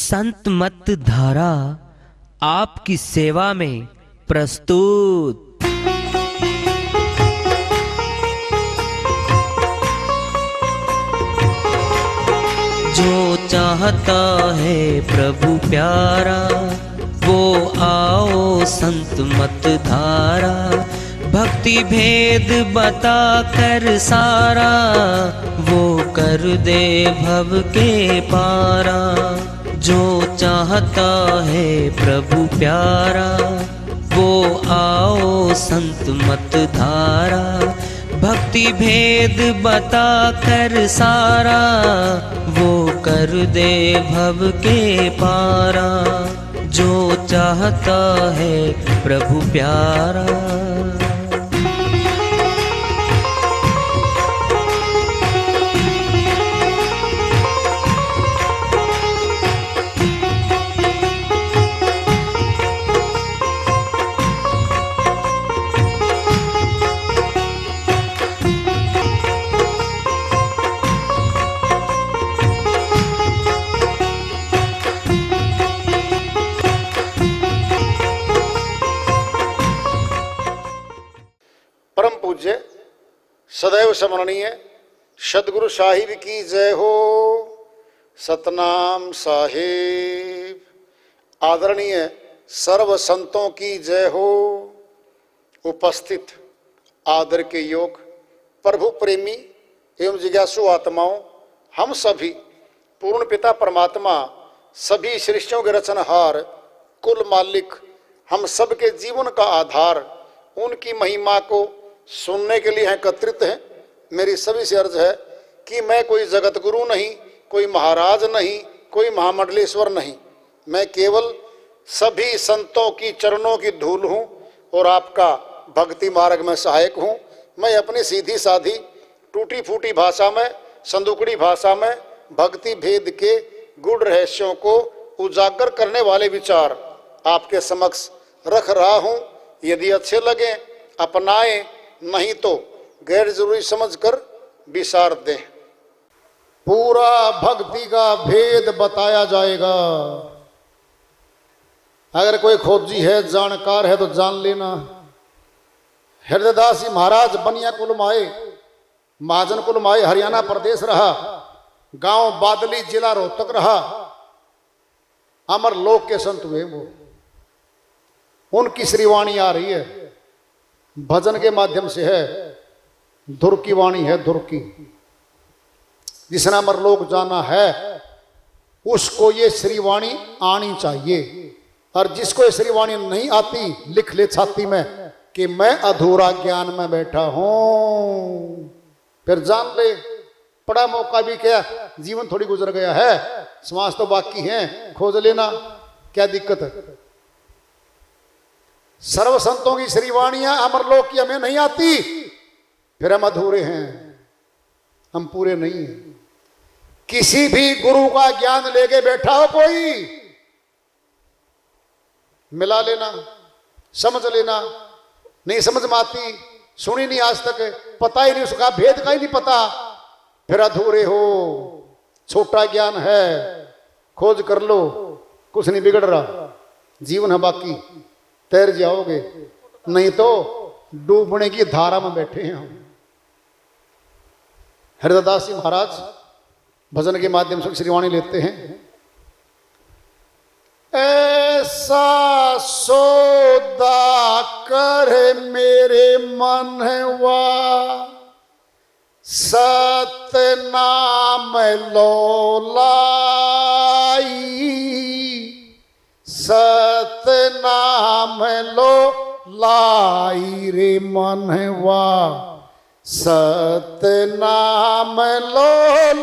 संत मत धारा आपकी सेवा में प्रस्तुत। जो चाहता है प्रभु प्यारा वो आओ संत मत धारा। भक्ति भेद बता कर सारा वो कर दे भव के पारा। जो चाहता है प्रभु प्यारा वो आओ संत मत धारा। भक्ति भेद बता कर सारा वो कर दे भव के पारा। जो चाहता है प्रभु प्यारा। परम पूज्य सदैव स्मरणीय सदगुरु साहिब की जय हो। सतनाम साहिब। आदरणीय सर्व संतों की जय हो। उपस्थित आदर के योग प्रभु प्रेमी एवं जिज्ञासु आत्माओं, हम सभी पूर्ण पिता परमात्मा सभी सृष्टियों के रचनहार कुल मालिक हम सब के जीवन का आधार उनकी महिमा को सुनने के लिए एकत्रित हैं। मेरी सभी से अर्ज है कि मैं कोई जगत गुरु नहीं, कोई महाराज नहीं, कोई महामंडलेश्वर नहीं। मैं केवल सभी संतों की चरणों की धूल हूँ और आपका भक्ति मार्ग में सहायक हूँ। मैं अपनी सीधी साधी टूटी फूटी भाषा में, संदुकड़ी भाषा में भक्ति भेद के गूढ़ रहस्यों को उजागर करने वाले विचार आपके समक्ष रख रहा हूँ। यदि अच्छे लगे अपनाएं, नहीं तो गैर जरूरी समझकर विसार दें। पूरा भक्ति का भेद बताया जाएगा। अगर कोई खोजी है, जानकार है तो जान लेना। हृदयदास जी महाराज बनिया कुल माए, महाजन कुल माए, हरियाणा प्रदेश रहा, गांव बादली, जिला रोहतक रहा। अमर लोक के संत हुए वो। उनकी श्रीवाणी आ रही है, भजन के माध्यम से है। धुर की वाणी है, धुर की। जिसने अमर लोक जाना है उसको ये श्रीवाणी आनी चाहिए। और जिसको ये श्रीवाणी नहीं आती, लिख ले छाती में कि मैं अधूरा ज्ञान में बैठा हूं। फिर जान ले, बड़ा मौका भी क्या, जीवन थोड़ी गुजर गया है, समाज तो बाकी है, खोज लेना, क्या दिक्कत है। सर्व संतों की श्रीवाणियां अमरलोक की हमें नहीं आती, फिर हम अधूरे हैं, हम पूरे नहीं हैं। किसी भी गुरु का ज्ञान लेके बैठा हो कोई, मिला लेना, समझ लेना। नहीं समझ में आती, सुनी नहीं आज तक, पता ही नहीं, उसका भेद का ही नहीं पता, फिर अधूरे हो। छोटा ज्ञान है, खोज कर लो, कुछ नहीं बिगड़ रहा, जीवन है बाकी, तैर जाओगे। नहीं तो डूबने की धारा में बैठे हैं हम। हरिदास जी महाराज भजन के माध्यम से श्रीवाणी लेते हैं। ऐसा सौदा कर मेरे मनवा, सतनाम लोलाई, सतनाम लो लाई रे मनवा, सतनाम लो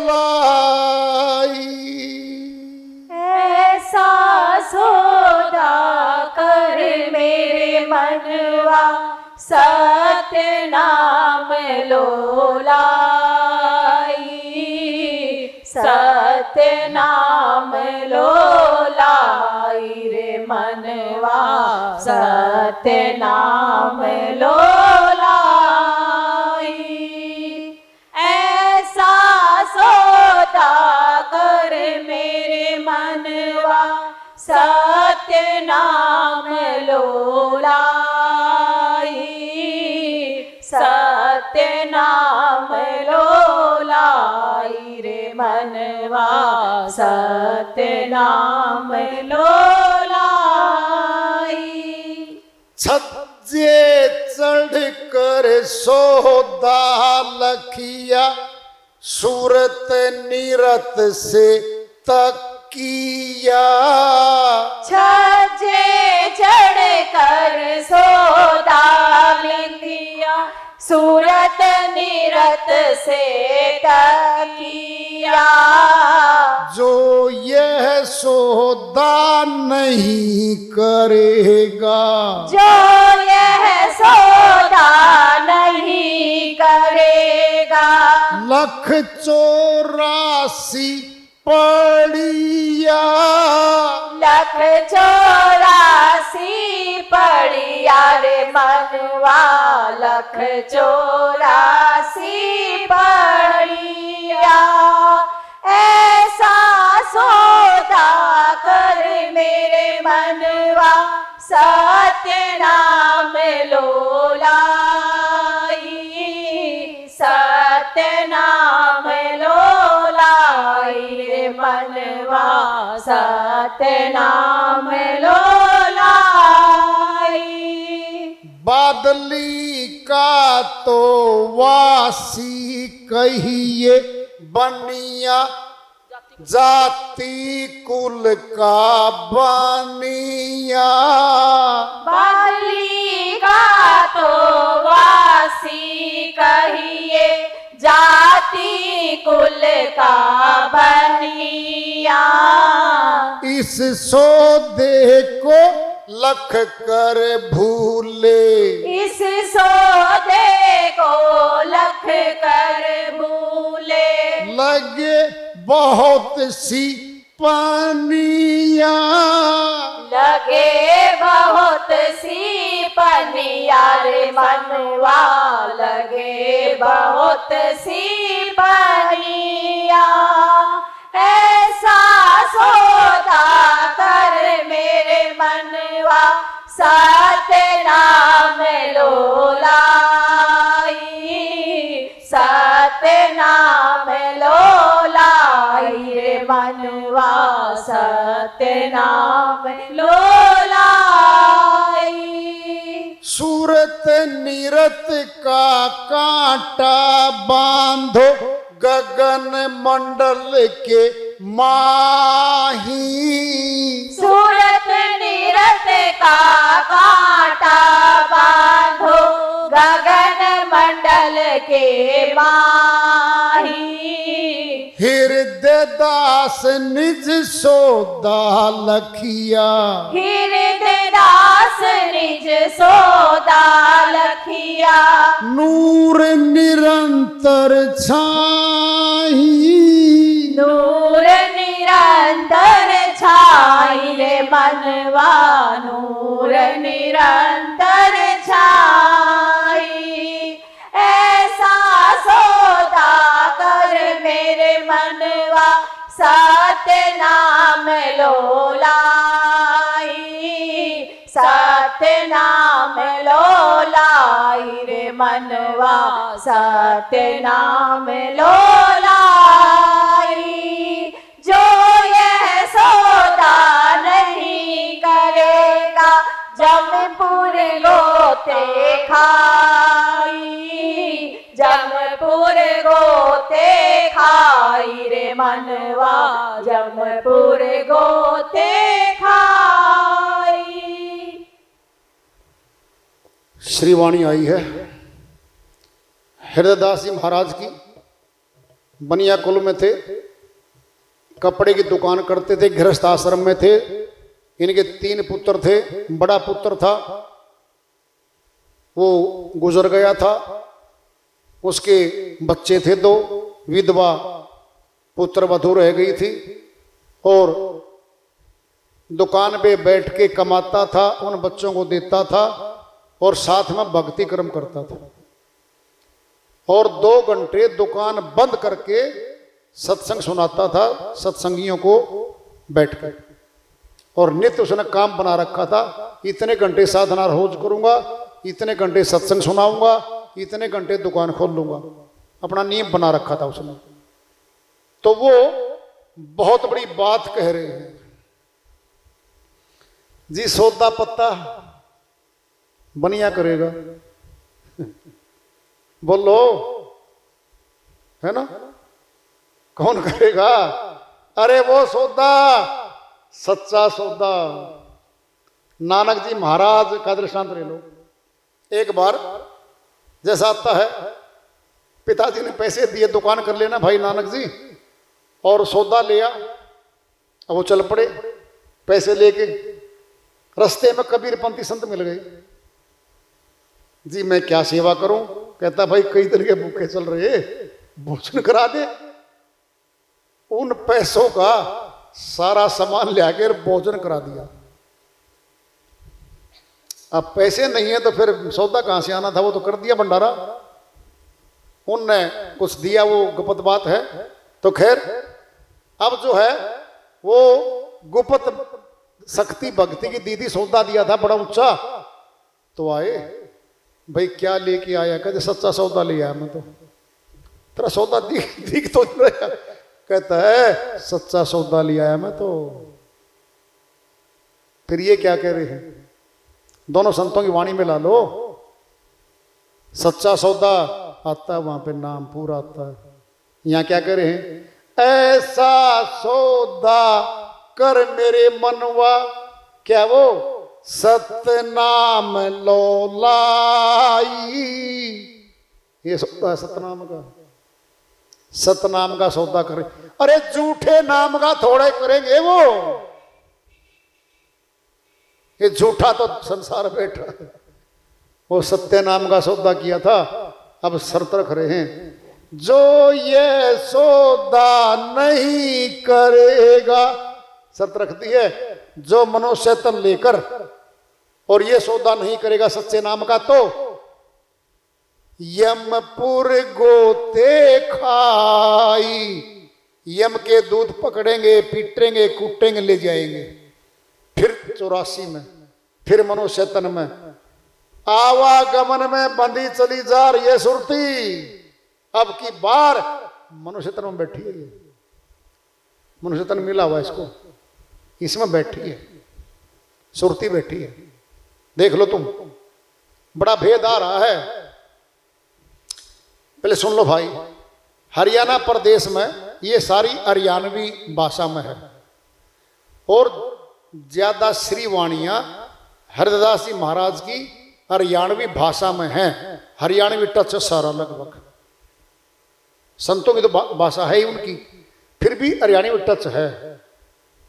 लाई। ऐसा सौदा कर मेरे मनवा, सतनाम लो लाई, सतनाम लो लाई रे मनवा, सतनाम लो लाई। ऐसा सौदा कर मेरे मनवा, सत्य नाम लो लाई, सत्य नाम लो लाई रे मनवा, सत्य नाम लो लाई। छज्जे चढ़ कर सोदा लखिया, सूरत नीरत से तकिया। छज्जे चढ़ कर सोदा लखिया, सूरत नीरत से तकिया। जो यह सौदा नहीं करेगा, जो यह सौदा नहीं करेगा, 184 पड़िया, 184 पड़िया रे मनवा, 184 पड़िया। ऐसा सौदा कर मेरे मनवा, सत्य नाम लो लाई, सत्य नाम लो लाई रे मनवा, सत्य नाम लो लाई। बादली का तो वासी कहिए, बनिया जाति कुल का बनिया। बादली का तो वासी कहिए, जाति कुल का बनिया। इस सौदे को लख कर भूले, इस सौदे को लख कर भूले। लगे बहुत सी पनिया, लगे बहुत सी पनिया रे मनवा, लगे बहुत सी पनिया। ऐसा सौदा कर मेरे मनवा, सत्य नाम लो लाई, सत्य नाम लो लाई रे मनवा, सत्य नाम लो लाई। सूरत नीरत का कांटा बांधो, गगन मंडल के माही। सूरत नीरत का कांटा बांधो, गगन मंडल के माही। हृदय दास निज सौदा लखिया, हृदय दास निज सौदा लखिया। नूर निरंतर छाई, नूर निरंतर छाई रे मनवा, नूर निरंतर छाई। ऐसा सौदा कर मेरे मनवा, सत्य नाम लो लाई, सत्य नाम लो लाई रे मनवा, सत्य नाम लो लाई। जो यह सौदा नहीं करेगा, जमपुर गोते खाई, जमपुर गोते खाई रे मनवा, जमपुर गोते खाई। श्रीवाणी आई है हृदयदास जी महाराज की। बनिया कुल में थे, कपड़े की दुकान करते थे, गृहस्थ आश्रम में थे। इनके 3 पुत्र थे। बड़ा पुत्र था वो गुजर गया था, उसके बच्चे थे 2, विधवा पुत्र वधू रह गई थी, और दुकान पे बैठ के कमाता था, उन बच्चों को देता था और साथ में भक्ति कर्म करता था। और 2 घंटे दुकान बंद करके सत्संग सुनाता था सत्संगियों को बैठकर। और नित्य उसने काम बना रखा था, इतने घंटे साधना रोज करूंगा, इतने घंटे सत्संग सुनाऊंगा, इतने घंटे दुकान खोल लूंगा, अपना नियम बना रखा था उसने। तो वो बहुत बड़ी बात कह रहे हैं जी। सौदा पत्ता बनिया करेगा, बोलो, है ना? कौन करेगा? अरे वो सौदा, सच्चा सौदा। नानक जी महाराज का दृष्टांत ले लो। एक बार जैसा आता है, पिताजी ने पैसे दिए, दुकान कर लेना भाई नानक जी, और सौदा लिया। अब वो चल पड़े पैसे लेके। रास्ते में कबीरपंथी संत मिल गए। जी मैं क्या सेवा करूं? कहता भाई कई तरह के भूखे चल रहे, भोजन करा दे। उन पैसों का सारा सामान ले आकर भोजन करा दिया। अब पैसे नहीं है तो फिर सौदा कहां से आना था? वो तो कर दिया भंडारा। उनने कुछ दिया, वो गुप्त बात है। तो खैर अब जो है वो गुप्त शक्ति भक्ति की दीदी सौदा दिया था बड़ा ऊंचा। तो आए, भाई क्या लेके आया? कहते सच्चा सौदा ले आया मैं तो। तेरा सौदा दिख तो नहीं रहा। कहता है सच्चा सौदा ले आया मैं तो। फिर ये क्या कह रहे हैं? दोनों संतों की वाणी में ला लो। सच्चा सौदा आता है, वहां पे नाम पूरा आता है। यहां क्या कह रहे हैं? ऐसा सौदा कर मेरे मनवा, क्या वो सत्य नाम लो लाई। ये सौदा है सतनाम का। सतनाम का सौदा करे। अरे झूठे नाम का थोड़े करेंगे वो। ये झूठा तो संसार बैठा है। वो सत्य नाम का सौदा किया था। अब शर्त रख रहे हैं, जो ये सौदा नहीं करेगा, शर्त रख दी है, जो मनुष्य तन लेकर और ये सौदा नहीं करेगा सच्चे नाम का, तो यमपुर गोते खाई। यम के दूध पकड़ेंगे, पीटेंगे, कूटेंगे, ले जाएंगे। फिर 84 में, फिर मनुष्य तन में आवागमन में बंधी चली जा रही है सुरती। अब की बार मनुष्य तन में बैठी है। मनुष्य तन मिला हुआ इसको, इसमें बैठी है सुरती, बैठी है। देख लो तुम, बड़ा भेद आ रहा है। पहले सुन लो भाई, हरियाणा प्रदेश में ये सारी हरियाणवी भाषा में है, और ज्यादा श्रीवाणियां हरिदास जी महाराज की हरियाणवी भाषा में हैं। हरियाणवी टच सारा लगभग, संतों की तो भाषा है ही उनकी, फिर भी हरियाणवी टच है।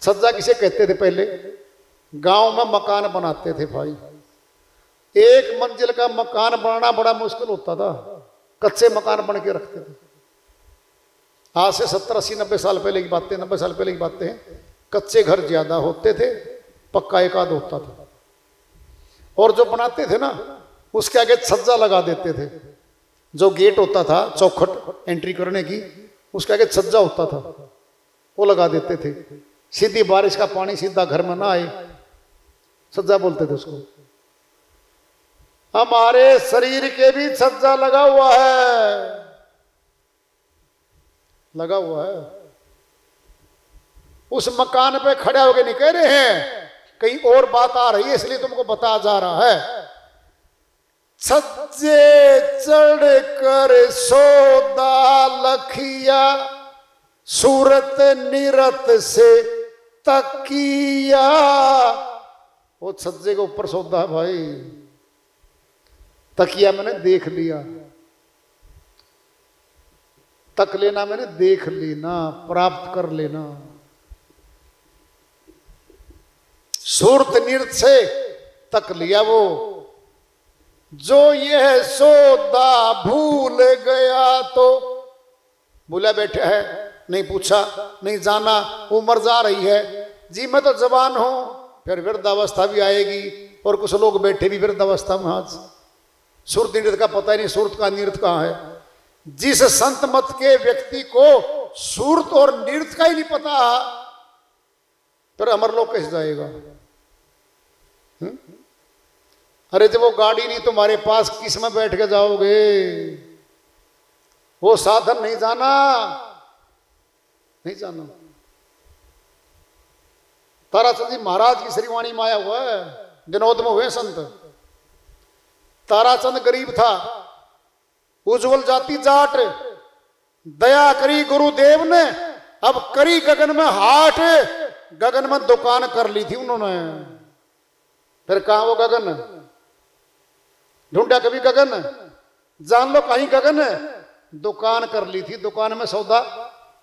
छज्जा किसे कहते थे? पहले गांव में मकान बनाते थे भाई। एक मंजिल का मकान बनाना बड़ा मुश्किल होता था, कच्चे मकान बन के रखते थे। आज से 70, 80, 90 साल पहले की बातें, 90 साल पहले की बातें हैं। कच्चे घर ज्यादा होते थे, पक्का एक आध होता था। और जो बनाते थे ना, उसके आगे छज्जा लगा देते थे। जो गेट होता था चौखट एंट्री करने की, उसके आगे छज्जा होता था, वो लगा देते थे। सीधी बारिश का पानी सीधा घर में ना आए, छज्जा बोलते थे उसको। हमारे शरीर के भी छज्जा लगा हुआ है, लगा हुआ है। उस मकान पे खड़े होके नहीं कह रहे हैं, कहीं और बात आ रही है इसलिए तुमको बता जा रहा है। छज्जे चढ़ कर सौदा लखिया, सूरत निरत से तकिया। वो छज्जे के ऊपर सौदा है भाई। तकिया मैंने देख लिया, तक लेना मैंने देख लेना, प्राप्त कर लेना। सूरत निरत से तक लिया वो। जो यह सौदा भूल गया तो, भूला बैठा है, नहीं पूछा, नहीं जाना, उम्र जा रही है। जी मैं तो जवान हूं, फिर वृद्धावस्था भी आएगी, और कुछ लोग बैठे भी वृद्धावस्था में। आज सूरत निरत का पता ही नहीं, सूरत का निरत कहाँ है। जिस संत मत के व्यक्ति को सूरत और निरत का ही नहीं पता, फिर अमरलोक कैसे जाएगा? अरे जब वो गाड़ी नहीं तुम्हारे पास, किस में बैठ के जाओगे? वो साधन नहीं जाना, नहीं जाना। ताराचंद जी महाराज की श्रीवाणी में आया हुआ है, दिनोद में हुए संत। ताराचंद गरीब था, उज्जवल जाति जाट, दया करी गुरुदेव ने, अब करी गगन में हाट, गगन में दुकान कर ली थी उन्होंने। फिर कहा वो गगन? ढूंढा कभी गगन? जान लो कहीं गगन है। दुकान कर ली थी, दुकान में सौदा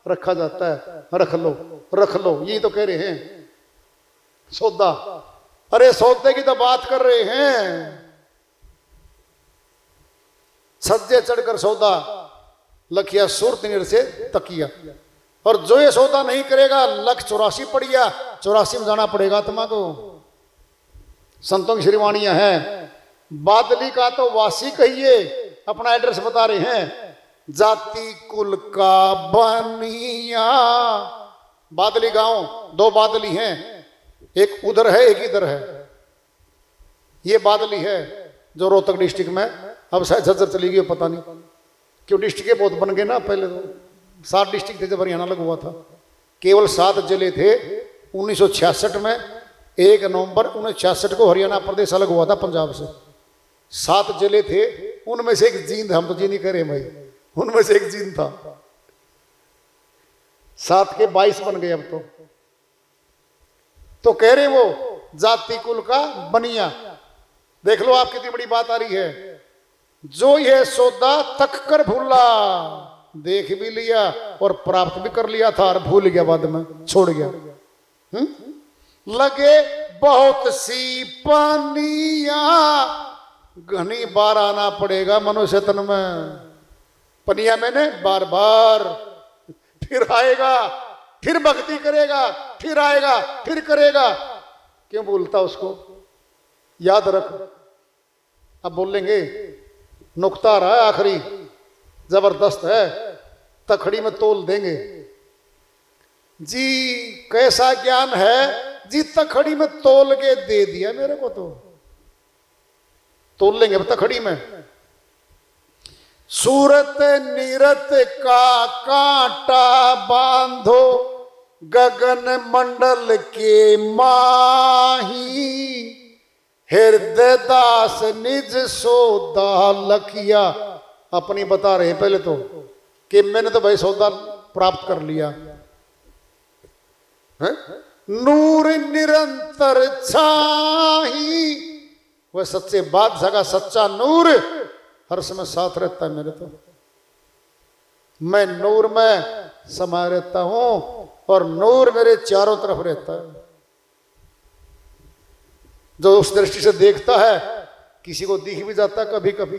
रखा जाता है, रख लो रख लो, यही तो कह रहे हैं सौदा। अरे सौदे की तो बात कर रहे हैं। सज्जे चढ़कर सौदा, लखिया सूरत नीर से तकिया। और जो ये सौदा नहीं करेगा, लख 84 पड़ गया, 84 में जाना पड़ेगा तुमको। संतों की श्रीवाणियां हैं। बादली का तो वासी कहिए, अपना एड्रेस बता रहे हैं। जाति कुल का बनिया। बादली गांव, 2 बादली हैं, एक उधर है एक इधर है। ये बादली है जो रोहतक डिस्ट्रिक्ट में, अब शायद झज्जर चली गई, पता नहीं क्यों। डिस्ट्रिक्ट बहुत बन गए ना, पहले तो 7 डिस्ट्रिक्ट थे जब हरियाणा लगा हुआ था। केवल 7 जिले थे। 1966 में 1 नवंबर 1966 को हरियाणा प्रदेश अलग हुआ था पंजाब से। 7 जिले थे, उनमें से एक जींद, हम तो जी नहीं कर रहे भाई, उनमें से एक जींद था। 7 के 22 बन गए अब तो कह रहे वो जाति कुल का बनिया। देख लो आप, कितनी बड़ी बात आ रही है। जो यह सौदा तक कर भूला, देख भी लिया और प्राप्त भी कर लिया था, और भूल गया, बाद में छोड़ गया। लगे बहुत सी पानिया, घनी बार आना पड़ेगा मनुष्य तन में। पनिया मैंने बार बार, फिर आएगा, फिर भक्ति करेगा, फिर आएगा, फिर करेगा। क्यों बोलता उसको? याद रख। अब बोलेंगे नुक्ता आ रहा है आखिरी, जबरदस्त है, तखड़ी में तोल देंगे जी। कैसा ज्ञान है जी, तखड़ी में तोल के दे दिया मेरे को, तो तोल लेंगे अब तखड़ी में। सूरत नीरत का कांटा बांधो, गगन मंडल के माही। हृदय दास निज सौदा लखिया। अपनी बता रहे हैं पहले तो कि मैंने तो भाई सौदा प्राप्त कर लिया है? नूर निरंतर छाही। वह सच्चे बादशाह का सच्चा नूर हर समय साथ रहता है मेरे। तो मैं नूर में समा रहता हूं और नूर मेरे चारों तरफ रहता है। जो उस दृष्टि से देखता है, किसी को दिख भी जाता है, कभी कभी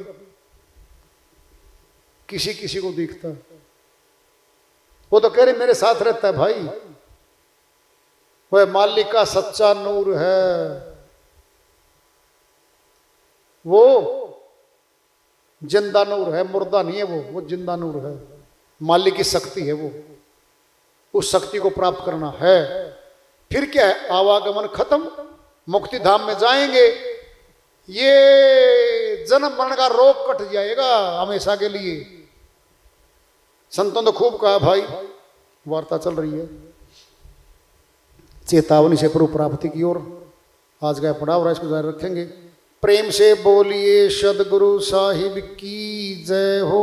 किसी किसी को दिखता है। वो तो कह रहे मेरे साथ रहता है भाई। वह मालिक का सच्चा नूर है। वो जिंदा नूर है, मुर्दा नहीं है वो जिंदा नूर है। मालिक की शक्ति है वो, उस शक्ति को प्राप्त करना है। फिर क्या है? आवागमन खत्म, मुक्ति धाम में जाएंगे। ये जन्म मरण का रोग कट जाएगा हमेशा के लिए। संतों ने खूब कहा भाई, वार्ता चल रही है चेतावनी से प्रभु प्राप्ति की ओर। आज गया पड़ा और इसको जारी रखेंगे। प्रेम से बोलिए सदगुरु साहिब की जय हो।